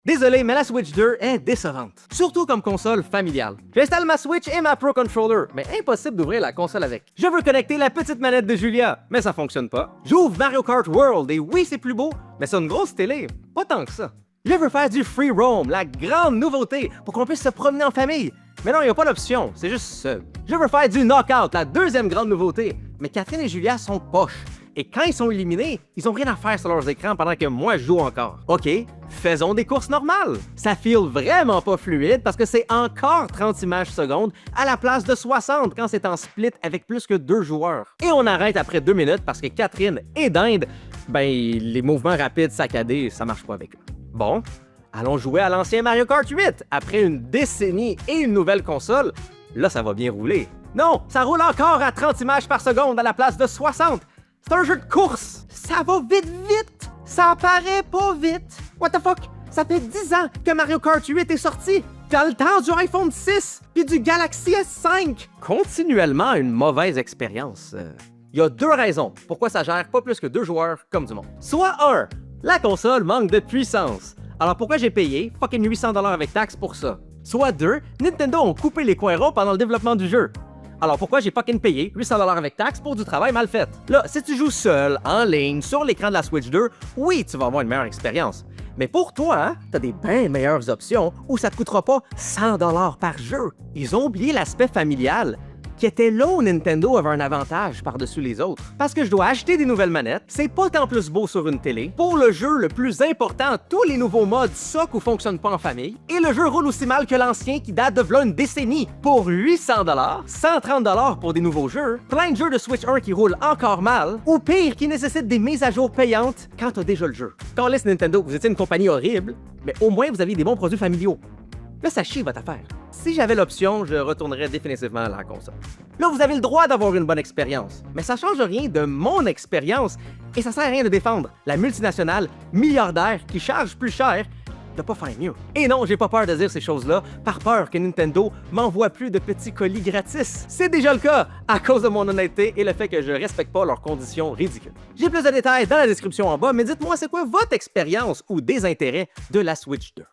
Désolé, mais la Switch 2 est décevante. Surtout comme console familiale. J'installe ma Switch et ma Pro Controller, mais impossible d'ouvrir la console avec. Je veux connecter la petite manette de Julia, mais ça fonctionne pas. J'ouvre Mario Kart World et oui, c'est plus beau, mais c'est une grosse télé. Pas tant que ça. Je veux faire du free roam, la grande nouveauté, pour qu'on puisse se promener en famille. Mais non, il n'y a pas d'option, c'est juste seul. Je veux faire du knockout, la deuxième grande nouveauté. Mais Catherine et Julia sont poches. Et quand ils sont éliminés, ils ont rien à faire sur leurs écrans pendant que moi je joue encore. OK, faisons des courses normales. Ça feel vraiment pas fluide parce que c'est encore 30 images secondes à la place de 60 quand c'est en split avec plus que 2 joueurs. Et on arrête après 2 minutes parce que Catherine est d'Inde, ben les mouvements rapides saccadés, ça marche pas avec eux. Bon, allons jouer à l'ancien Mario Kart 8. Après une décennie et une nouvelle console, là ça va bien rouler. Non, ça roule encore à 30 images par seconde à la place de 60. C'est un jeu de course! Ça va vite! Ça paraît pas vite! What the fuck? Ça fait 10 ans que Mario Kart 8 est sorti! Dans le temps du iPhone 6 puis du Galaxy S5! Continuellement une mauvaise expérience. Il y a 2 raisons pourquoi ça gère pas plus que 2 joueurs comme du monde. Soit 1, la console manque de puissance. Alors pourquoi j'ai payé fucking 800$ avec taxes pour ça? Soit 2, Nintendo ont coupé les coins ronds pendant le développement du jeu. Alors pourquoi j'ai fucking payé 800$ avec taxes pour du travail mal fait? Là, si tu joues seul, en ligne, sur l'écran de la Switch 2, oui, tu vas avoir une meilleure expérience. Mais pour toi, hein, t'as des bien meilleures options où ça te coûtera pas 100$ par jeu. Ils ont oublié l'aspect familial, qui était là où Nintendo avait un avantage par-dessus les autres. Parce que je dois acheter des nouvelles manettes, c'est pas tant plus beau sur une télé. Pour le jeu le plus important, tous les nouveaux modes soquent ou fonctionnent pas en famille. Et le jeu roule aussi mal que l'ancien qui date de v'là une décennie. Pour 800$, 130$ pour des nouveaux jeux, plein de jeux de Switch 1 qui roulent encore mal, ou pire, qui nécessitent des mises à jour payantes quand t'as déjà le jeu. Quand laisse Nintendo, vous étiez une compagnie horrible, mais au moins vous aviez des bons produits familiaux. Là, ça chie votre affaire. Si j'avais l'option, je retournerais définitivement à la console. Là, vous avez le droit d'avoir une bonne expérience, mais ça change rien de mon expérience et ça sert à rien de défendre la multinationale milliardaire qui charge plus cher de pas faire mieux. Et non, j'ai pas peur de dire ces choses-là par peur que Nintendo m'envoie plus de petits colis gratis. C'est déjà le cas à cause de mon honnêteté et le fait que je respecte pas leurs conditions ridicules. J'ai plus de détails dans la description en bas, mais dites-moi c'est quoi votre expérience ou désintérêt de la Switch 2.